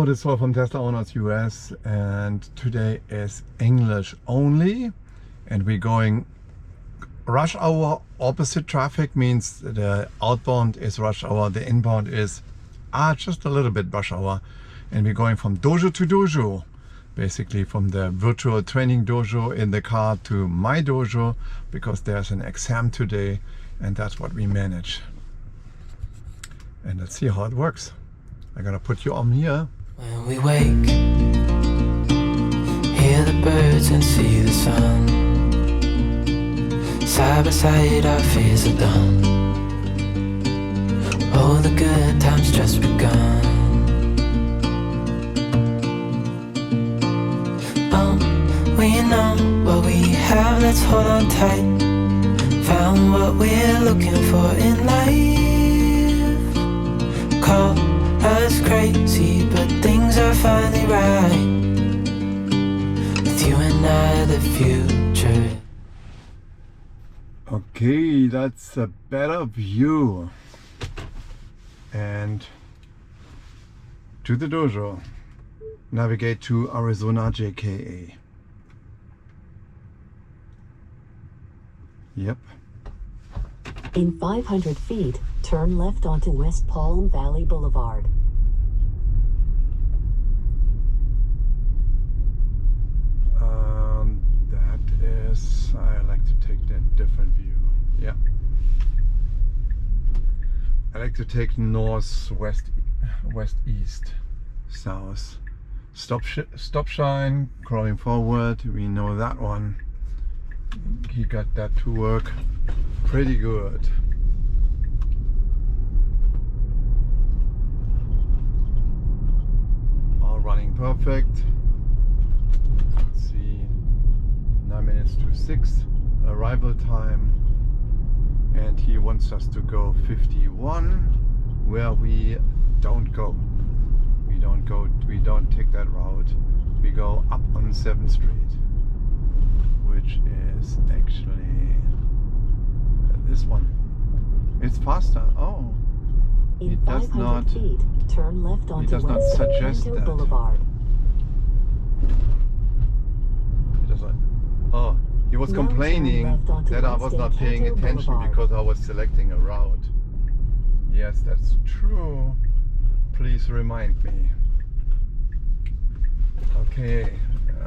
this is all from Tesla Owners US, and today is English only, and we're going rush hour. Opposite traffic means the outbound is rush hour, the inbound is just a little bit rush hour, and we're going from dojo to dojo, basically from the virtual training dojo in the car to my dojo, because there's an exam today, and that's what we manage. And let's see how it works. I'm gonna put you on here. When we wake, hear the birds and see the sun. Side by side our fears are done. Oh, the good times just begun. Oh, we know what we have, let's hold on tight. Found what we're looking for in life. Call us crazy, but things are finally right. With you and I, the future. Okay, that's a better view. And to the dojo. Navigate to Arizona JKA. Yep. In 500 feet, turn left onto West Palm Valley Boulevard. That is, I like to take that different view. Yeah. I like to take north, west, east, south. Stop shine, crawling forward. We know that one. He got that to work pretty good. All running perfect. Let's see, 9 minutes to 6 arrival time, and he wants us to go 51, where we don't go. We don't take that route. We go up on 7th Street, which is actually this one. It's faster. Oh, in he does 500 not. feet, turn left onto does not West suggest Sacramento that. Boulevard. He does not. Oh, he was Now turn complaining left onto that I West was not paying Encanto attention Boulevard. because I was selecting a route. Yes, that's true. Please remind me. Okay,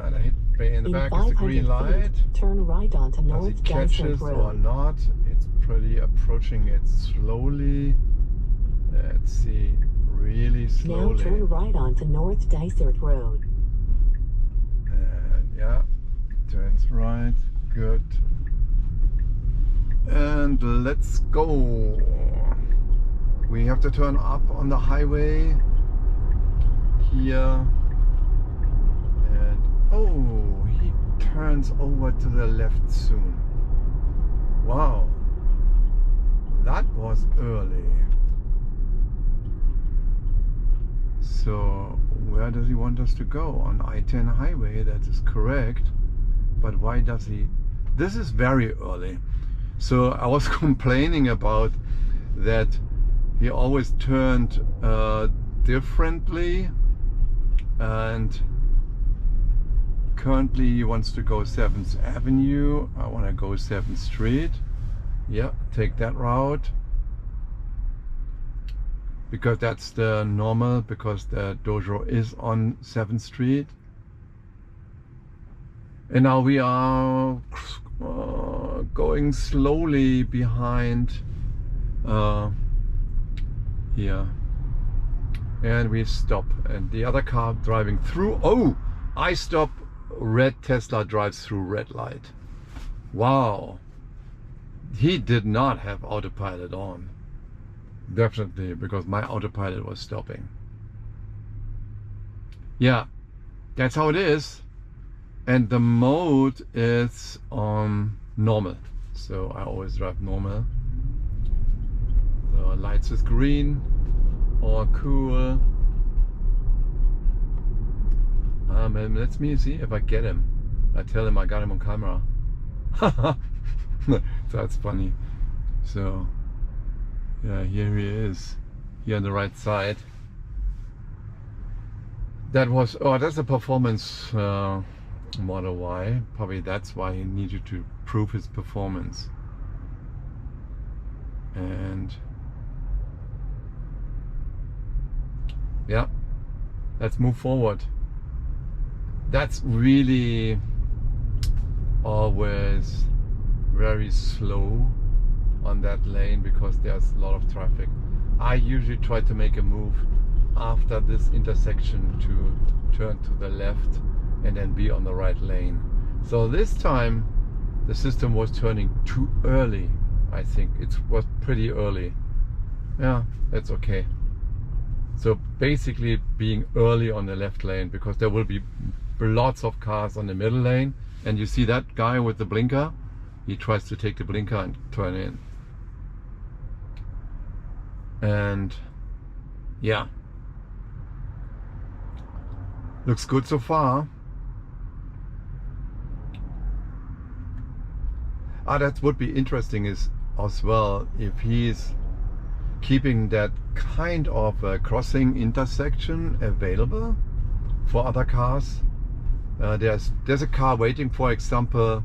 the hit bay in the back is the green 500 light. feet, turn right onto Does North it catch Dysart us or Road. not? It's pretty approaching it slowly. Let's see, really Now slowly. turn right onto North Dysart Road. And yeah, turns right, good. And let's go. We have to turn up on the highway here. And oh, he turns over to the left soon. Wow, that was early. So where does he want us to go? On I-10 highway, that is correct. But why does he? This is very early. So I was complaining about that he always turned differently, and currently he wants to go 7th Avenue. I want to go 7th Street. Yeah, take that route, because that's the normal, because the dojo is on 7th Street. And now we are going slowly behind here, and we stop, and the other car driving through. Oh, I stop. Red Tesla drives through red light. Wow, he did not have autopilot on. Definitely, because my autopilot was stopping. Yeah, that's how it is. And the mode is normal, so I always drive normal. The lights is green, all cool. Let me see if I get him. I tell him I got him on camera. That's funny. So yeah, here he is, here on the right side. That was, oh, that's a performance Model Y. Probably that's why he needed to prove his performance. And yeah, let's move forward. That's really always very slow on that lane because there's a lot of traffic. I usually try to make a move after this intersection to turn to the left and then be on the right lane. So this time the system was turning too early. I think it was pretty early. Yeah, that's okay. So basically being early on the left lane, because there will be lots of cars on the middle lane, and you see that guy with the blinker, he tries to take the blinker and turn in. And yeah, looks good so far. That would be interesting is as well if he's keeping that kind of crossing intersection available for other cars. There's a car waiting, for example,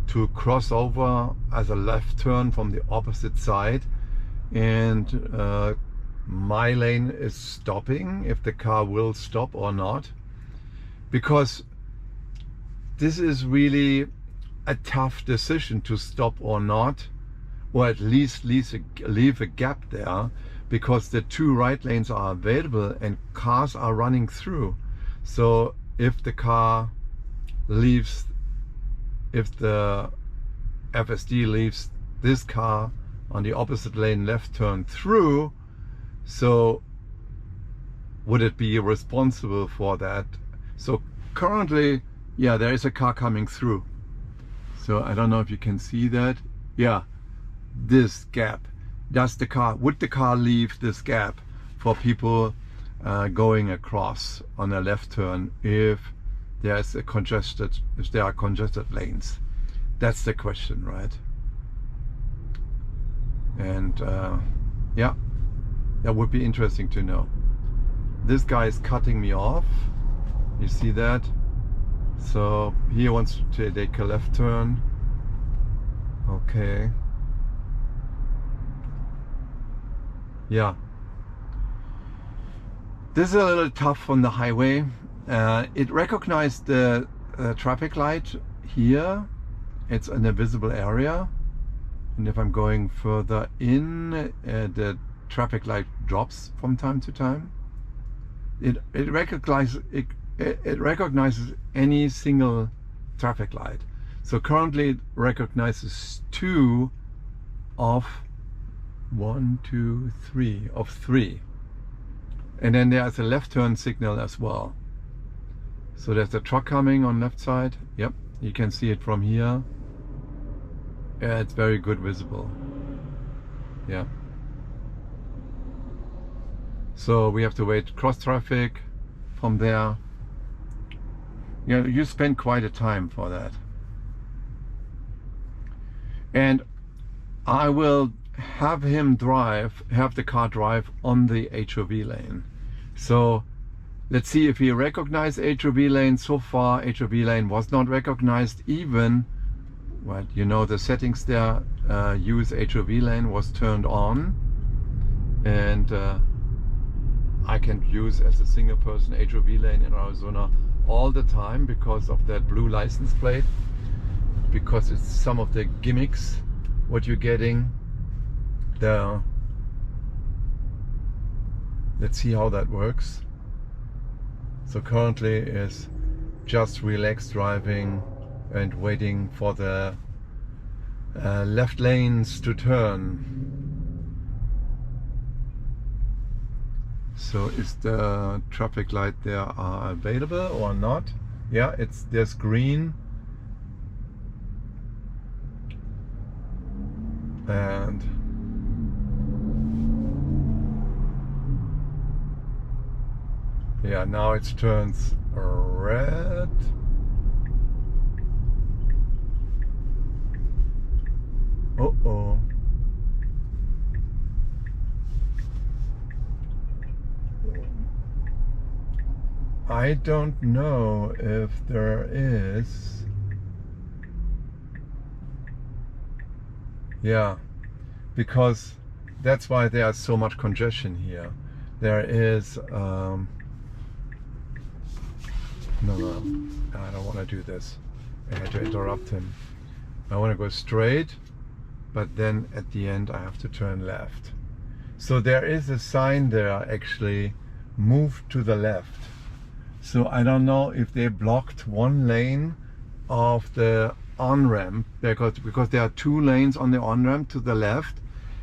to cross over as a left turn from the opposite side, and my lane is stopping, if the car will stop or not, because this is really a tough decision to stop or not, or at least leave a gap there, because the two right lanes are available and cars are running through. So if the car leaves, if the FSD leaves this car on the opposite lane left turn through, so would it be responsible for that? So currently, yeah, there is a car coming through. So I don't know if you can see that. Yeah, this gap. Would the car leave this gap for people going across on a left turn if there are congested lanes? That's the question, right? And yeah, that would be interesting to know. This guy is cutting me off. You see that? So he wants to take a left turn. Okay. Yeah. This is a little tough on the highway. It recognized the traffic light here. It's in a visible area. And if I'm going further in, the traffic light drops from time to time. It recognizes any single traffic light. So currently it recognizes two of 3. And then there's a left turn signal as well. So there's a truck coming on left side. Yep, you can see it from here. Yeah, it's very good visible. Yeah. So we have to wait cross traffic from there. Yeah, you spend quite a time for that. And I will have the car drive on the HOV lane. So let's see if he recognized HOV lane. So far HOV lane was not recognized, even what the settings there, use HOV lane was turned on, and I can use as a single person HOV lane in Arizona all the time because of that blue license plate, because it's some of the gimmicks what you're getting there. Let's see how that works. So currently is just relaxed driving and waiting for the left lanes to turn. So is the traffic light there available or not? Yeah, there's green. And yeah, now it turns red. Uh-oh. I don't know if there is. Yeah, because that's why there's so much congestion here. There is no, I don't want to do this. I had to interrupt him. I want to go straight, but then at the end I have to turn left. So there is a sign there, actually, move to the left. So I don't know if they blocked one lane of the on-ramp, because there are 2 lanes on the on-ramp to the left,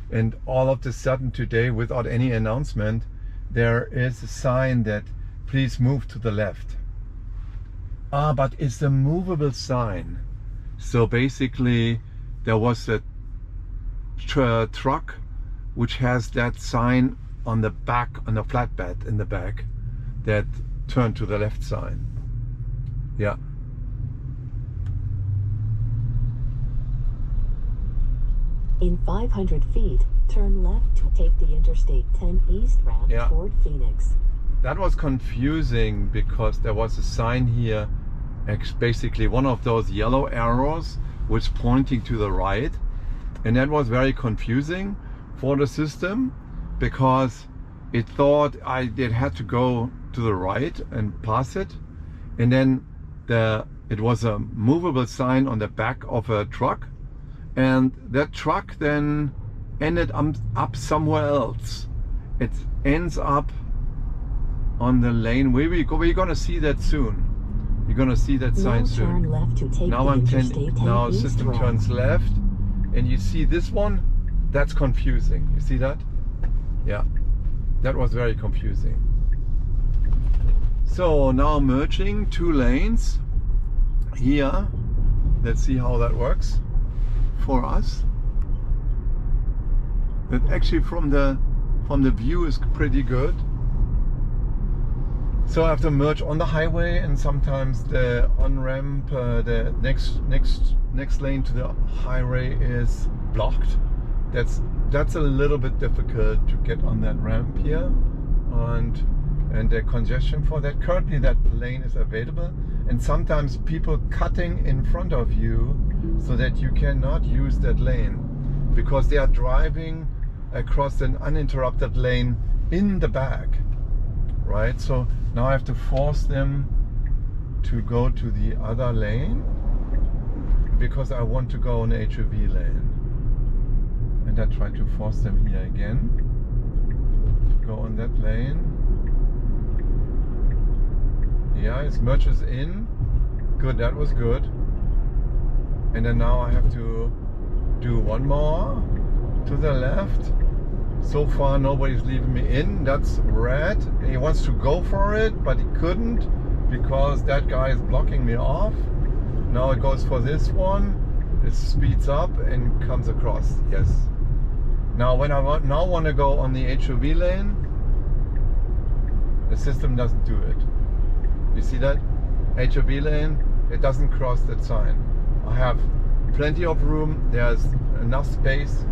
and all of a sudden today, without any announcement, there is a sign that please move to the left. But it's a movable sign. So basically there was a truck which has that sign on the back, on the flatbed in the back, that turned to the left sign. Yeah. In 500 feet, turn left to take the Interstate 10 East ramp toward Phoenix. That was confusing because there was a sign here, basically one of those yellow arrows which pointing to the right, and that was very confusing for the system because it thought it had to go to the right and pass it, and then it was a movable sign on the back of a truck, and that truck then ended up somewhere else. It ends up on the lane. We're gonna see that soon. You're gonna see that sign soon. Turn left to take now the I'm Interstate 10 now East system ramp. turns left, and you see this one. That's confusing. You see that? Yeah, that was very confusing. So now merging 2 lanes here. Let's see how that works for us. But actually from the view is pretty good. So I have to merge on the highway, and sometimes the on-ramp, the next lane to the highway is blocked. That's a little bit difficult to get on that ramp here, and the congestion for that. Currently that lane is available, and sometimes people cutting in front of you so that you cannot use that lane because they are driving across an uninterrupted lane in the back, right? So now I have to force them to go to the other lane because I want to go on the HOV lane. And I try to force them here again to go on that lane. Yeah, it merges in. Good, that was good. And then now I have to do one more to the left. So far nobody's leaving me in. That's red. He wants to go for it, but he couldn't because that guy is blocking me off. Now it goes for this one. It speeds up and comes across. Yes. Now when I want to go on the HOV lane, the system doesn't do it. You see that? HOV lane, it doesn't cross that sign. I have plenty of room. There's enough space.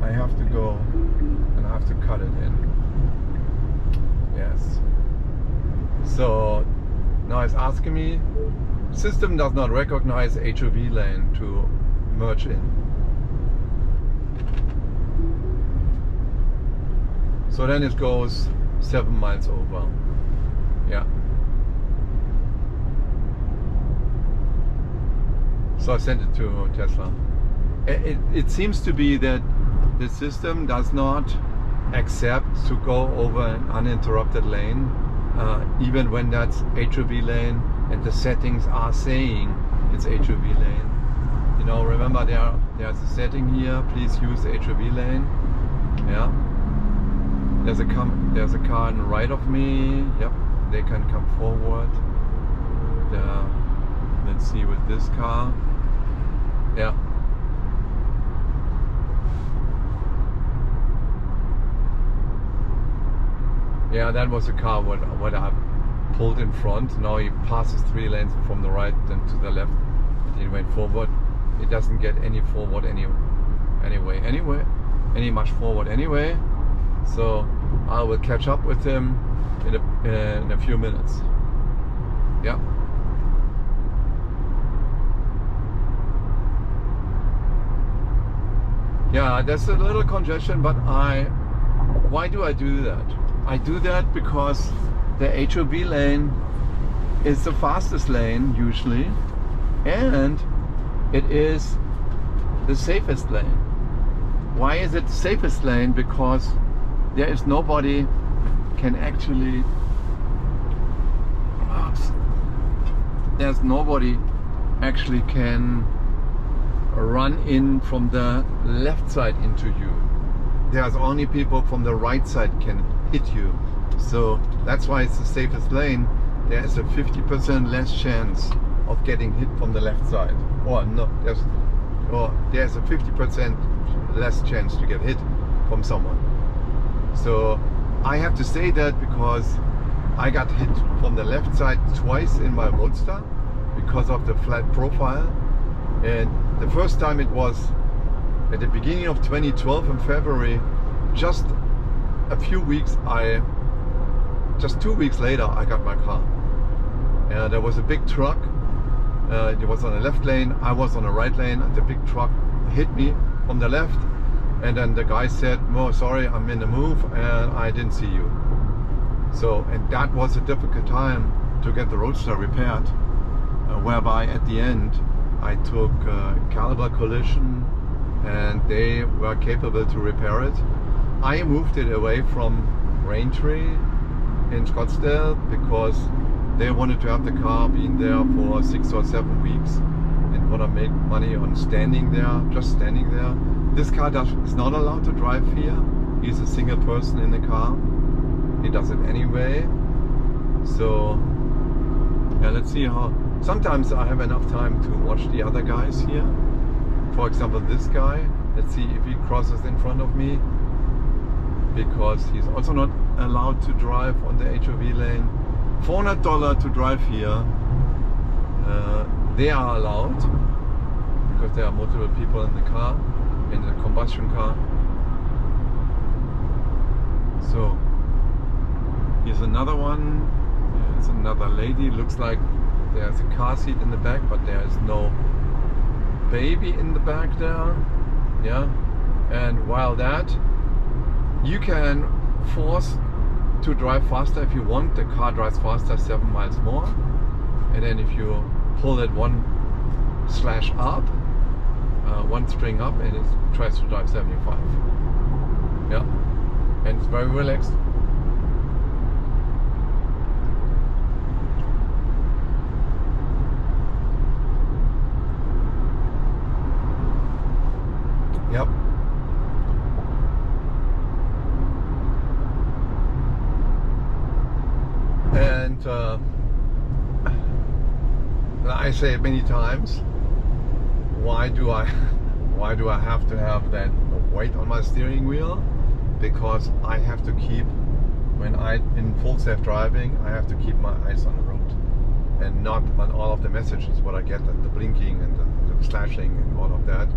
I have to go and I have to cut it in. Yes. So now it's asking me, system does not recognize HOV lane to merge in. So then it goes 7 miles over. Yeah. So I sent it to Tesla. It seems to be that the system does not accept to go over an uninterrupted lane, even when that's HOV lane and the settings are saying it's HOV lane. You know, remember there's a setting here, please use the HOV lane. Yeah. There's a car on the right of me. Yep, they can come forward. Let's see with this car. Yeah. Yeah, that was a car what I pulled in front. Now he passes 3 lanes from the right and to the left. And he went forward. It doesn't get any forward any much forward anyway. So I will catch up with him in a few minutes. Yeah. Yeah, there's a little congestion, but why do I do that? I do that because the HOV lane is the fastest lane usually, and it is the safest lane. Why is it the safest lane? Because there is nobody can actually, there's nobody actually can run in from the left side into you. There's only people from the right side can hit you. So that's why it's the safest lane. There is a 50% less chance of getting hit from the left side. Or no, there's a 50% less chance to get hit from someone. So I have to say that because I got hit from the left side twice in my Roadster because of the flat profile. And the first time it was at the beginning of 2012 in February. Just a few weeks, just 2 weeks later, I got my car. And there was a big truck. It was on the left lane. I was on the right lane, and the big truck hit me from the left. And then the guy said, "Oh, sorry, I'm in the move, and I didn't see you." So, and that was a difficult time to get the Roadster repaired. Whereby at the end, I took Caliber Collision, and they were capable to repair it. I moved it away from Raintree in Scottsdale because they wanted to have the car being there for 6 or 7 weeks and want to make money on standing there, just standing there. This car is not allowed to drive here. He's a single person in the car. He does it anyway. So yeah, let's see how. Sometimes I have enough time to watch the other guys here. For example, this guy. Let's see if he crosses in front of me, because he's also not allowed to drive on the HOV lane. $400 to drive here. They are allowed because there are multiple people in the car, in the combustion car. So here's another one. There's another lady. Looks like there's a car seat in the back, but there is no baby in the back there. Yeah. And while that, you can force to drive faster if you want. The car drives faster, 7 miles more. And then if you pull it one string up, and it tries to drive 75. Yeah. And it's very relaxed. Yep. And I say it many times, why do I have to have that weight on my steering wheel? Because I have to keep, when in full self driving, I have to keep my eyes on the road and not on all of the messages what I get, and the blinking and the slashing and all of that.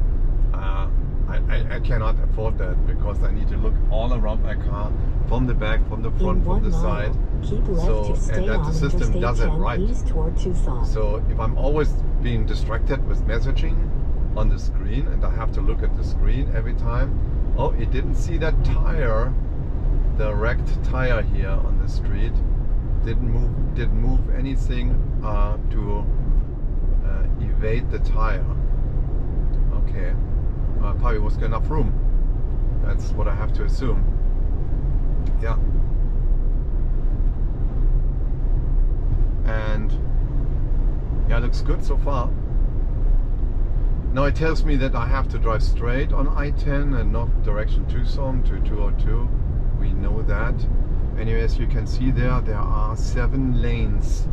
I cannot afford that, because I need to look all around my car, from the back, from the front, from the side. So, and that the system does it right. So if I'm always being distracted with messaging on the screen, and I have to look at the screen every time, oh, it didn't see that tire, the wrecked tire here on the street, didn't move anything to evade the tire. Okay. Probably was enough room. That's what I have to assume. Yeah. And yeah, looks good so far. Now it tells me that I have to drive straight on I-10 and not direction Tucson to 202. We know that. Anyway, as you can see there are 7 lanes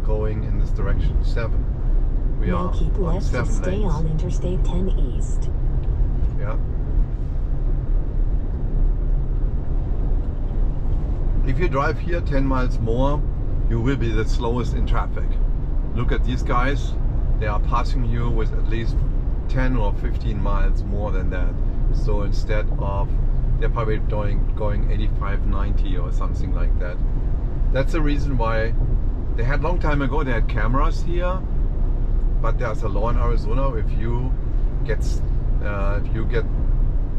going in this direction. 7. We now are keep on left 7 to stay lanes. on Interstate 10 East. Yeah. If you drive here 10 miles more, you will be the slowest in traffic. Look at these guys. They are passing you with at least 10 or 15 miles more than that. So instead of, they're probably going 85, 90 or something like that. That's the reason why They had long time ago, they had cameras here, but there's a law in Arizona. If you get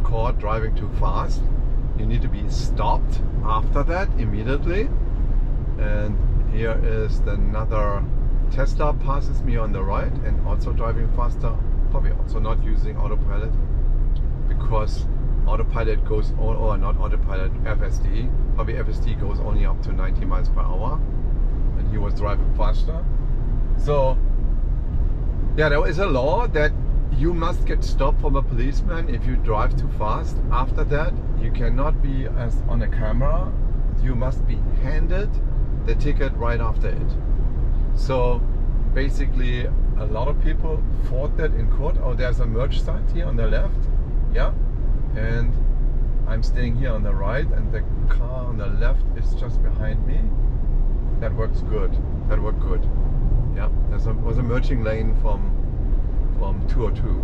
caught driving too fast, you need to be stopped after that immediately. And here is another Tesla passes me on the right and also driving faster, probably also not using autopilot, because autopilot goes on, or not autopilot, FSD, probably FSD goes only up to 90 miles per hour, and he was driving faster. So yeah, there is a law that you must get stopped from a policeman if you drive too fast. After that, you cannot be as on a camera. You must be handed the ticket right after it. So basically, a lot of people fought that in court. Oh, there's a merge site here on the left. Yeah, and I'm staying here on the right, and the car on the left is just behind me. That works good. That worked good. Yeah, there was a merging lane from 202.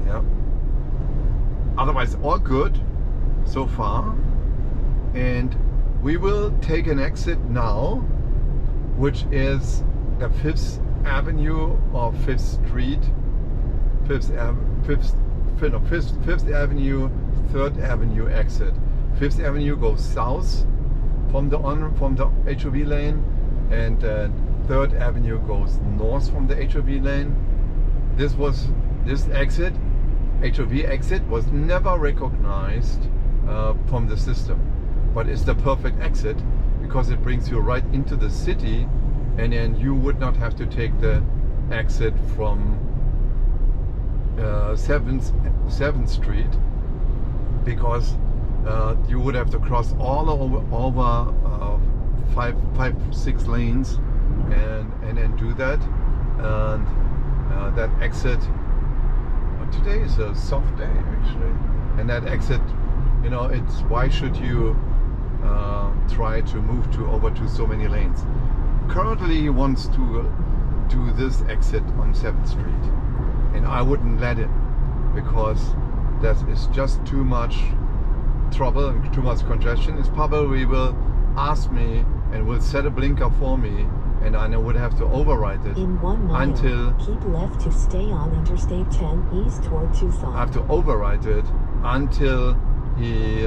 Yeah. Otherwise, all good so far. And we will take an exit now, which is the 5th Avenue or 5th Street, 5th Avenue, 3rd Avenue exit. 5th Avenue goes south from the HOV lane, and 3rd Avenue goes north from the HOV lane. This exit, HOV exit, was never recognized from the system, but it's the perfect exit because it brings you right into the city, and then you would not have to take the exit from 7th Street, because you would have to cross all over 5-6 lanes and then do that. And that exit, today is a soft day actually, and that exit, you know, it's, why should you try to move over to so many lanes? Currently he wants to do this exit on 7th Street, and I wouldn't let it, because that is just too much trouble and too much congestion. It probably will ask me and will set a blinker for me, and I would have to override it. In 1 mile, until keep left to stay on Interstate 10 east toward Tucson. I have to override it until he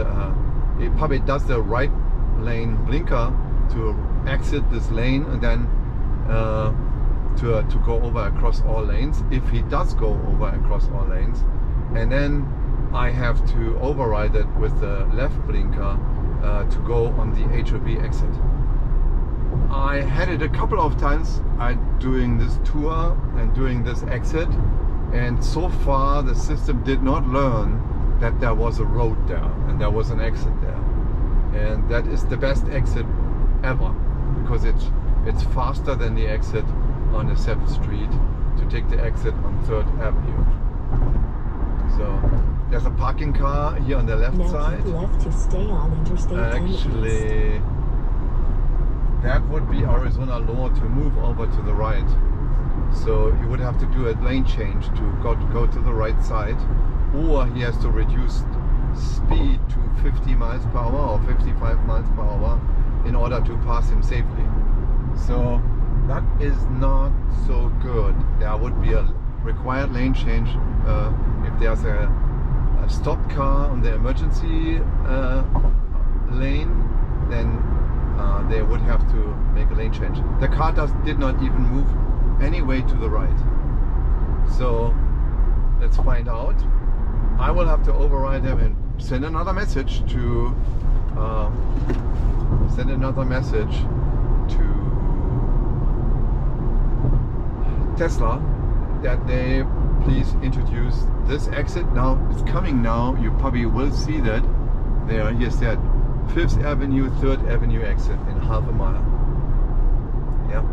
probably does the right lane blinker to exit this lane, and then to go over across all lanes, if he does go over across all lanes. And then I have to override it with the left blinker to go on the HOV exit. I had it a couple of times doing this tour and doing this exit, and so far the system did not learn that there was a road there and there was an exit there. And that is the best exit ever, because it's faster than the exit on the 7th Street to take the exit on 3rd Avenue. So there's a parking car here on the left side. Keep left to stay on Interstate 10 east. Actually, that would be Arizona law to move over to the right. So you would have to do a lane change to go to the right side, or he has to reduce speed to 50 miles per hour or 55 miles per hour in order to pass him safely. So that is not so good. There would be a required lane change if there's a stopped car on the emergency lane, then they would have to make a lane change. The car did not even move any way to the right. So let's find out. I will have to override them and send another message to Tesla that they please introduce this exit. Now it's coming now. You probably will see that there. He said 5th Avenue, 3rd Avenue exit in half a mile. Yeah.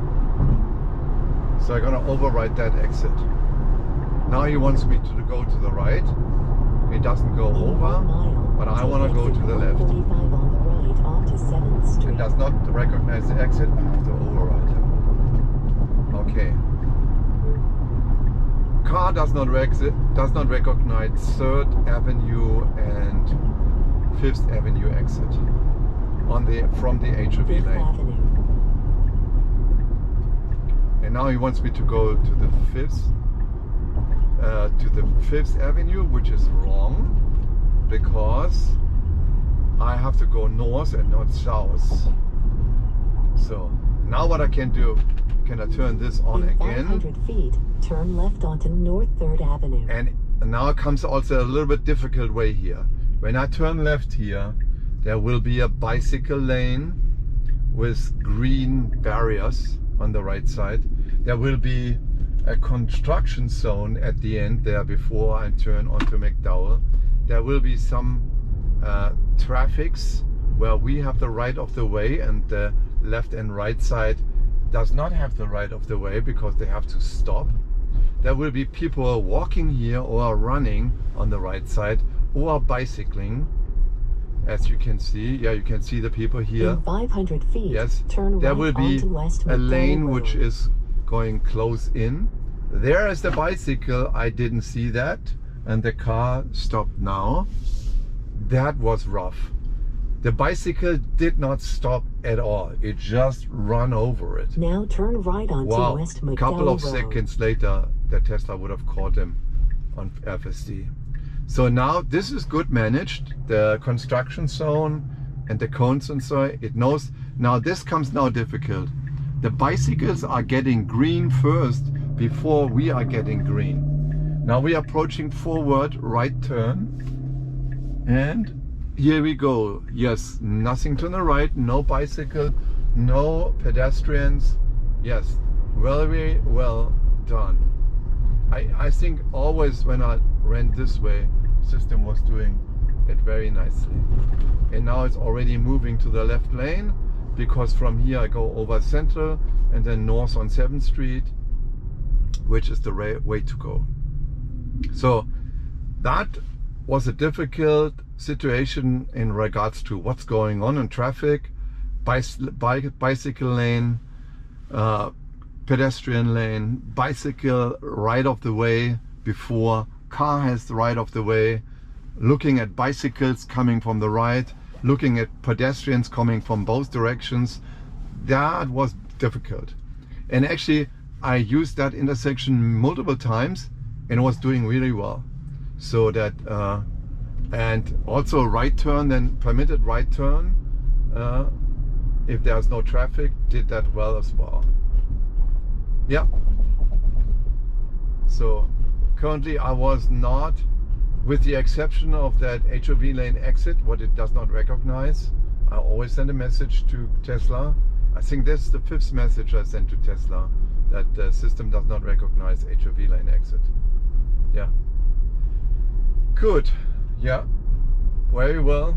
So I'm gonna override that exit. Now he wants me to go to the right. It doesn't go over, but I want to go to the left. It does not recognize the exit. I have to override him. Okay. Car does not recognize 3rd Avenue and 5th Avenue exit from the HOV lane. and now he wants me to go to the Fifth Avenue, which is wrong because I have to go north and not south. So now what I can do, can I turn this on In again? 500 feet, turn left onto North 3rd Avenue. And now comes also a little bit difficult way here. When I turn left here, there will be a bicycle lane with green barriers on the right side. There will be a construction zone at the end there before I turn onto McDowell. There will be some traffics where we have the right of the way and the left and right side does not have the right of the way because they have to stop. There will be people walking here or running on the right side or bicycling, as you can see. Yeah, you can see the people here. In 500 feet, Yes, turn there right will be onto West a lane McDowell which Road. is going close in. There is the bicycle, I didn't see that, and the car stopped now. That was rough. The bicycle did not stop at all. It just ran over it. Now turn right onto Wow, West a McDowell couple of Road. seconds later, the Tesla would have caught him on FSD. So now this is good managed. The construction zone and the cones and so it knows. Now this comes now difficult. The bicycles are getting green first before we are getting green. Now we are approaching forward, right turn. And here we go. Yes, nothing to the right, no bicycle, no pedestrians. Yes, very well done. I think always when I ran this way, system was doing it very nicely. And now it's already moving to the left lane because from here I go over Central and then north on 7th Street, which is the way to go. So that was a difficult situation in regards to what's going on in traffic, bicycle lane, pedestrian lane, bicycle right of the way before car has the right of the way, looking at bicycles coming from the right, looking at pedestrians coming from both directions. That was difficult. And actually I used that intersection multiple times and was doing really well. So that and also right turn, then permitted right turn if there's no traffic, did that well as well. Yeah. So currently I was not, with the exception of that HOV lane exit, what it does not recognize. I always send a message to Tesla. I think this is the 5th message I sent to Tesla, that the system does not recognize HOV lane exit. Yeah. Good. Yeah. Very well.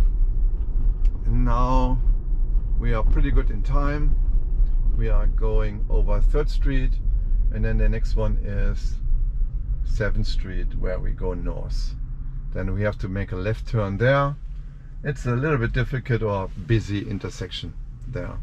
Now we are pretty good in time. We are going over 3rd Street and then the next one is 7th Street where we go north. Then we have to make a left turn there. It's a little bit difficult or busy intersection there.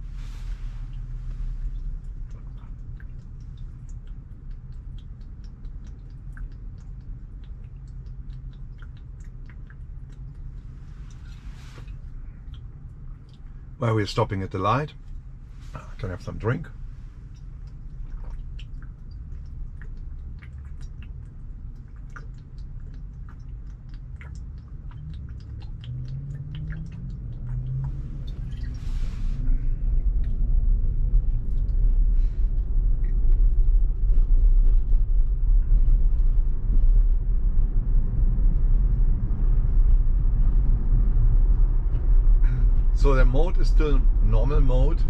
Where we're stopping at the light. Can I have some drink? So the mode is still normal mode.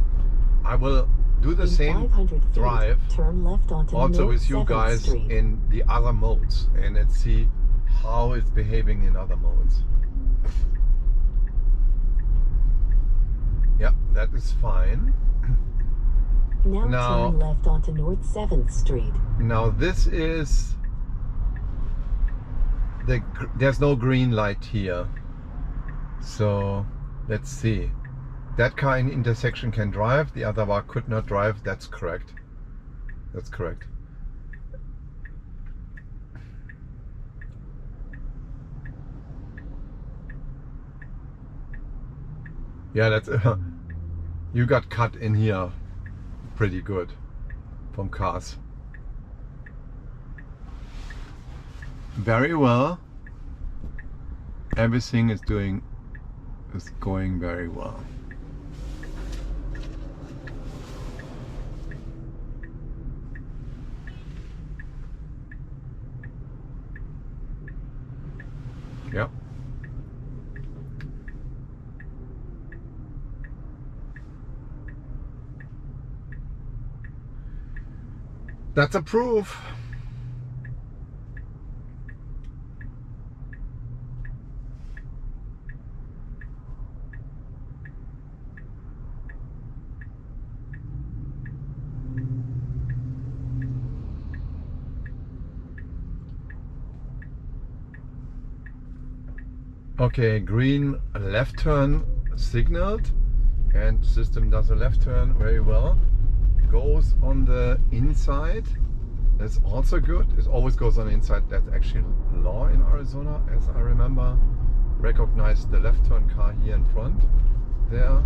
I will do the In same 500 feet, drive turn left onto also North with you 7th guys Street. in the other modes and let's see how it's behaving in other modes. Yeah, that is fine. Now turn left onto North 7th Street. Now this is there's no green light here, so let's see. That car in intersection can drive, the other one could not drive. That's correct. That's correct. Yeah, that's you got cut in here pretty good. from cars. Very well. Everything is going very well. Yep. That's a proof. Okay, green left turn signaled, and system does a left turn very well. Goes on the inside. That's also good. It always goes on the inside. That's actually law in Arizona, as I remember. Recognize the left turn car here in front. There,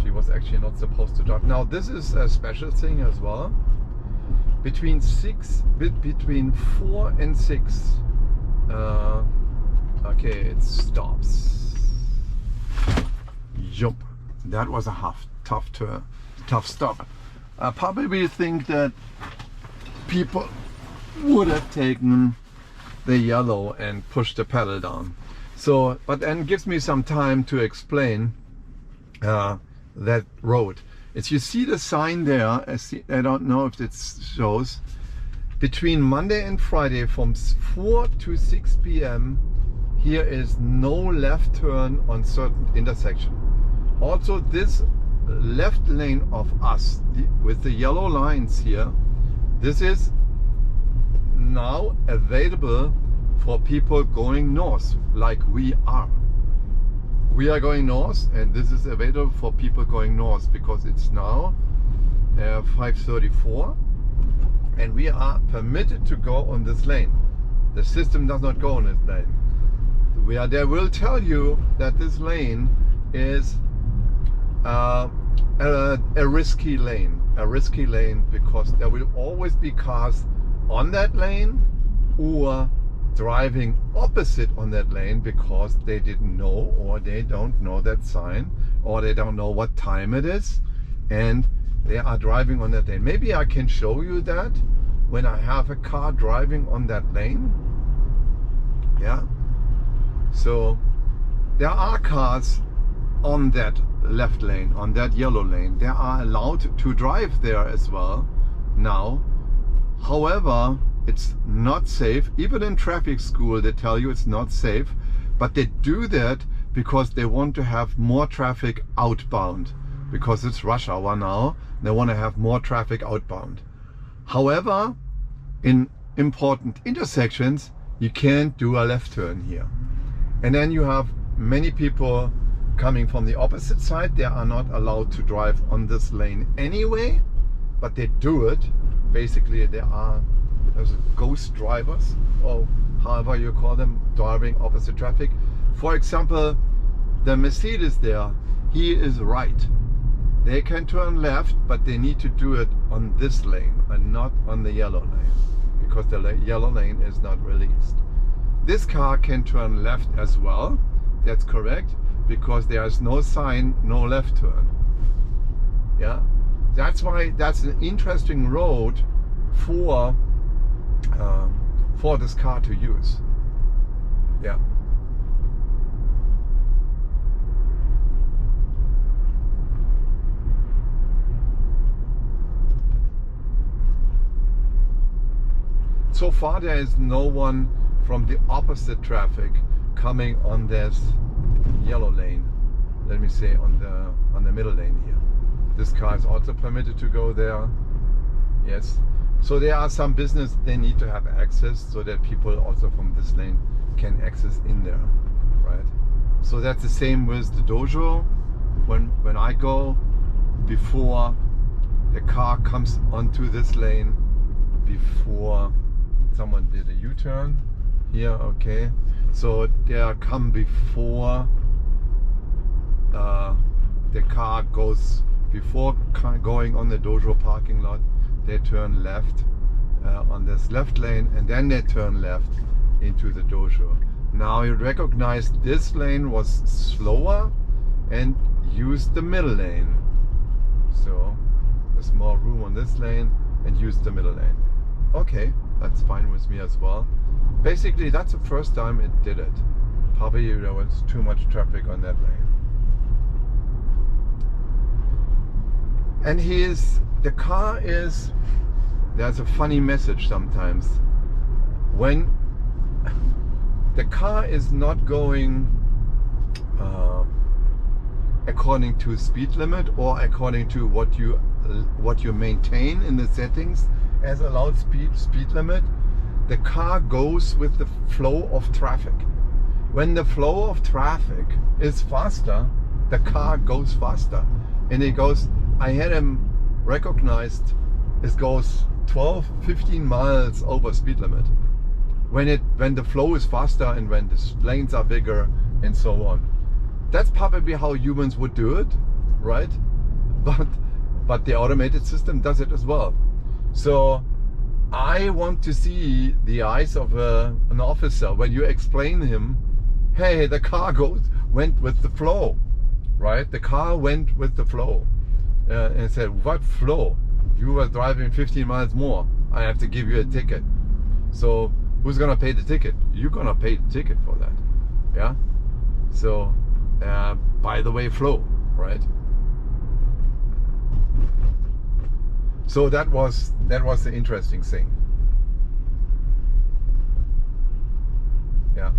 she was actually not supposed to drive. Now this is a special thing as well. Between 4 and 6. Okay, it stops. Yup, that was a tough stop. I probably think that people would have taken the yellow and pushed the pedal down. So, but then gives me some time to explain that road. As you see the sign there, I don't know if it shows, between Monday and Friday from 4 to 6 p.m. here is no left turn on certain intersection. Also this left lane of us with the yellow lines here, this is now available for people going north, like we are. We are going north, and this is available for people going north because it's now 5:34 and we are permitted to go on this lane. The system does not go on this lane. They will tell you that this lane is a risky lane. A risky lane because there will always be cars on that lane or driving opposite on that lane because they didn't know, or they don't know that sign, or they don't know what time it is, and they are driving on that lane. Maybe I can show you that when I have a car driving on that lane. Yeah. So there are cars on that left lane, on that yellow lane. They are allowed to drive there as well now. However, it's not safe. Even in traffic school they tell you it's not safe, but they do that because they want to have more traffic outbound, because it's rush hour now. They want to have more traffic outbound. However, in important intersections you can't do a left turn here. And then you have many people coming from the opposite side. They are not allowed to drive on this lane anyway, but they do it. Basically, there's ghost drivers, or however you call them, driving opposite traffic. For example, the Mercedes there, he is right. They can turn left, but they need to do it on this lane and not on the yellow lane, because the yellow lane is not released. This car can turn left as well. That's correct, because there is no sign, no left turn. Yeah, that's why that's an interesting road for this car to use. Yeah. So far there is no one from the opposite traffic coming on this yellow lane. Let me say on the middle lane here. This car is also permitted to go there. Yes. So there are some business they need to have access, so that people also from this lane can access in there, right? So that's the same with the Dojo. When I go, before the car comes onto this lane, before someone did a U-turn here, okay, so they come before the car goes, before going on the Dojo parking lot, they turn left on this left lane, and then they turn left into the Dojo. Now you recognize this lane was slower and used the middle lane. So there's more room on this lane and use the middle lane. Okay, that's fine with me as well. Basically, that's the first time it did it. Probably there was too much traffic on that lane. And the car is, there's a funny message sometimes. When the car is not going according to speed limit or according to what you maintain in the settings as allowed speed limit, the car goes with the flow of traffic. When the flow of traffic is faster, the car goes faster, and it goes. I had him recognized. It goes 12-15 miles over speed limit when the flow is faster and when the lanes are bigger and so on. That's probably how humans would do it, right? But the automated system does it as well. So I want to see the eyes of an officer when you explain him, hey, the car went with the flow, right? The car went with the flow. And said, what flow? You were driving 15 miles more. I have to give you a ticket. So who's gonna pay the ticket? You're gonna pay the ticket for that. Yeah. So by the way, flow, right? So that was the interesting thing. Yeah.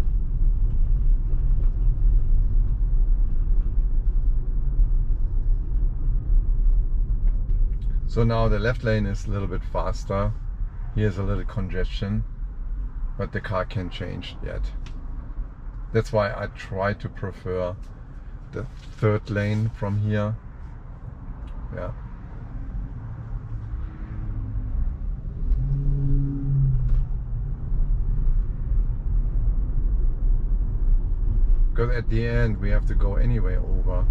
So now the left lane is a little bit faster. Here's a little congestion, but the car can't change yet. That's why I try to prefer the third lane from here. Yeah. Because at the end we have to go anyway over.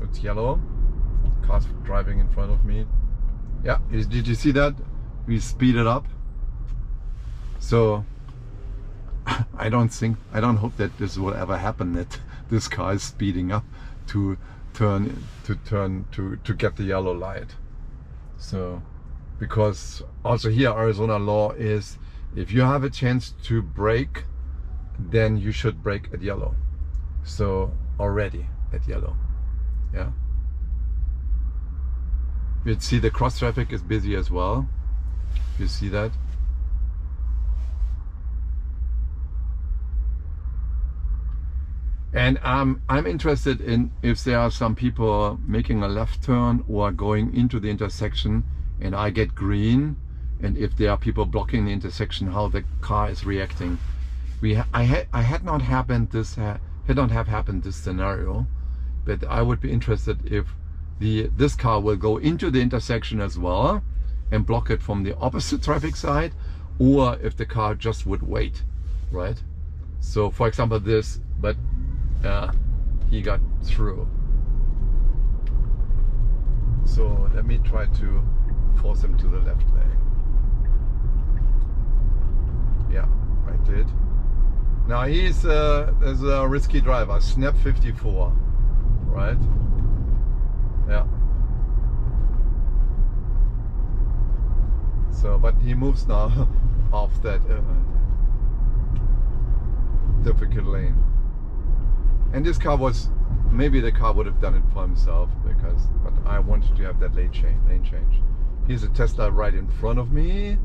It's yellow. Cars driving in front of me. Yeah, did you see that? We speeded up. So I don't hope that this will ever happen, that this car is speeding up to get the yellow light. So, because also here Arizona law is, if you have a chance to brake, then you should brake at yellow. So already at yellow. Yeah. You see the cross traffic is busy as well. You see that? And I'm interested in if there are some people making a left turn or going into the intersection and I get green, and if there are people blocking the intersection, how the car is reacting. I had not happened this scenario, but I would be interested if this car will go into the intersection as well and block it from the opposite traffic side, or if the car just would wait, right? So for example this, but he got through. So let me try to force him to the left lane. Yeah, I did. Now he's there's a risky driver, Snap 54, right? Yeah. So, but he moves now off that difficult lane. And this car was, maybe the car would have done it for himself, but I wanted to have that lane change. Here's a Tesla right in front of me.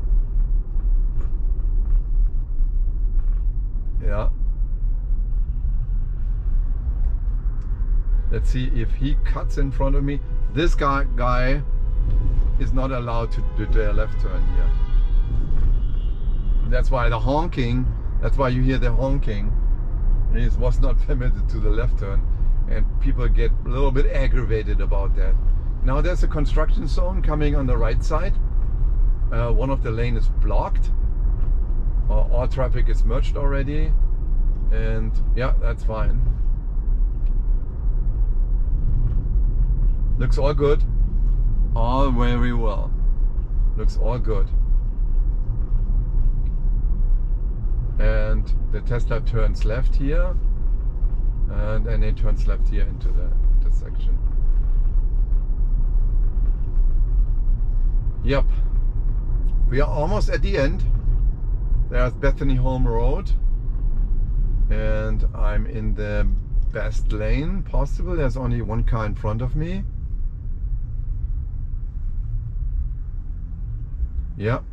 Yeah. Let's see if he cuts in front of me. This guy is not allowed to do the left turn here. That's why the honking, that's why you hear the honking. It was not permitted to the left turn, and people get a little bit aggravated about that. Now there's a construction zone coming on the right side. One of the lanes is blocked. All traffic is merged already. And yeah, that's fine. Looks all good. All very well. Looks all good. And the Tesla turns left here, and then it turns left here into the intersection. Yep. We are almost at the end. There's Bethany Home Road, and I'm in the best lane possible. There's only one car in front of me. Yep.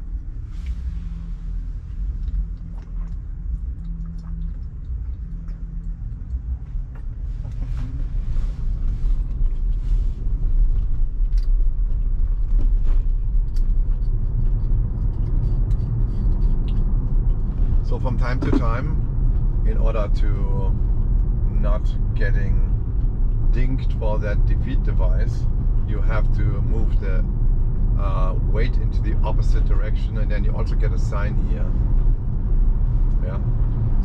So from time to time, in order to not getting dinged for that defeat device, you have to move the weight into the opposite direction, and then you also get a sign here. Yeah.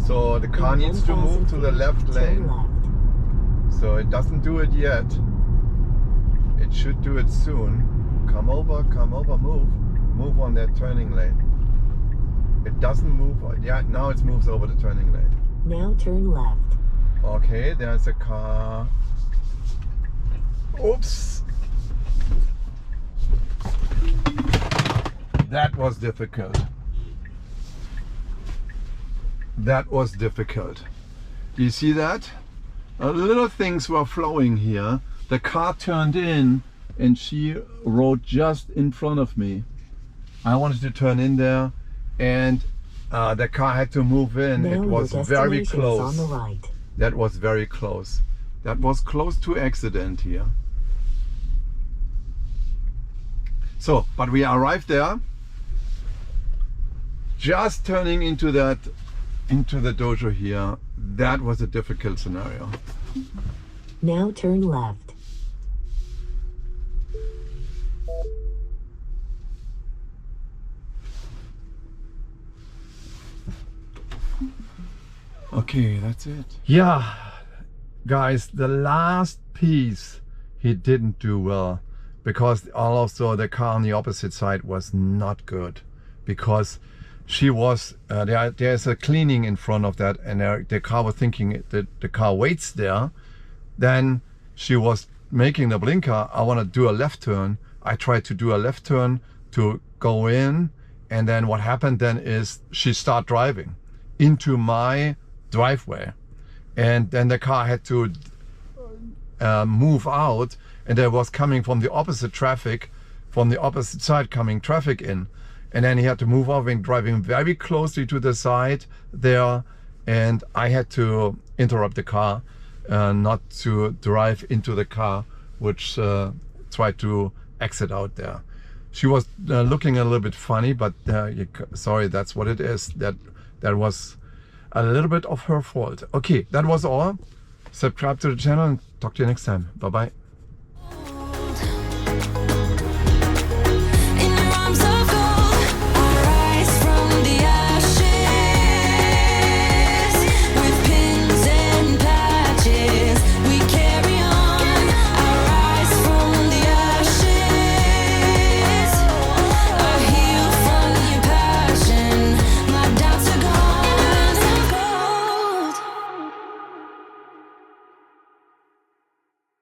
So the car needs to move to the left lane. So it doesn't do it yet. It should do it soon. Come over, move. Move on that turning lane. It doesn't move. Yeah, now it moves over the turning lane. Now turn left. Okay, there's a car. Oops. That was difficult. That was difficult. Do you see that? Little things were flowing here. The car turned in and she rode just in front of me. I wanted to turn in there, and the car had to move in. Now it was very close. on the right. That was very close. That was close to accident here. So, but we arrived there. Just turning into the dojo here. That was a difficult scenario. Now turn left. Okay, that's it. Yeah, guys, the last piece he didn't do well, because also the car on the opposite side was not good, because she was there's a cleaning in front of that, and the car was thinking that the car waits there. Then she was making the blinker. I want to do a left turn. I tried to do a left turn to go in, and then what happened then is she started driving into my driveway, and then the car had to move out, and there was coming from the opposite traffic, from the opposite side coming traffic in, and then he had to move over and driving very closely to the side there, and I had to interrupt the car, not to drive into the car which tried to exit out there. She was looking a little bit funny, but sorry, that's what it is. That was a little bit of her fault. Okay, that was all. Subscribe to the channel and talk to you next time. Bye bye.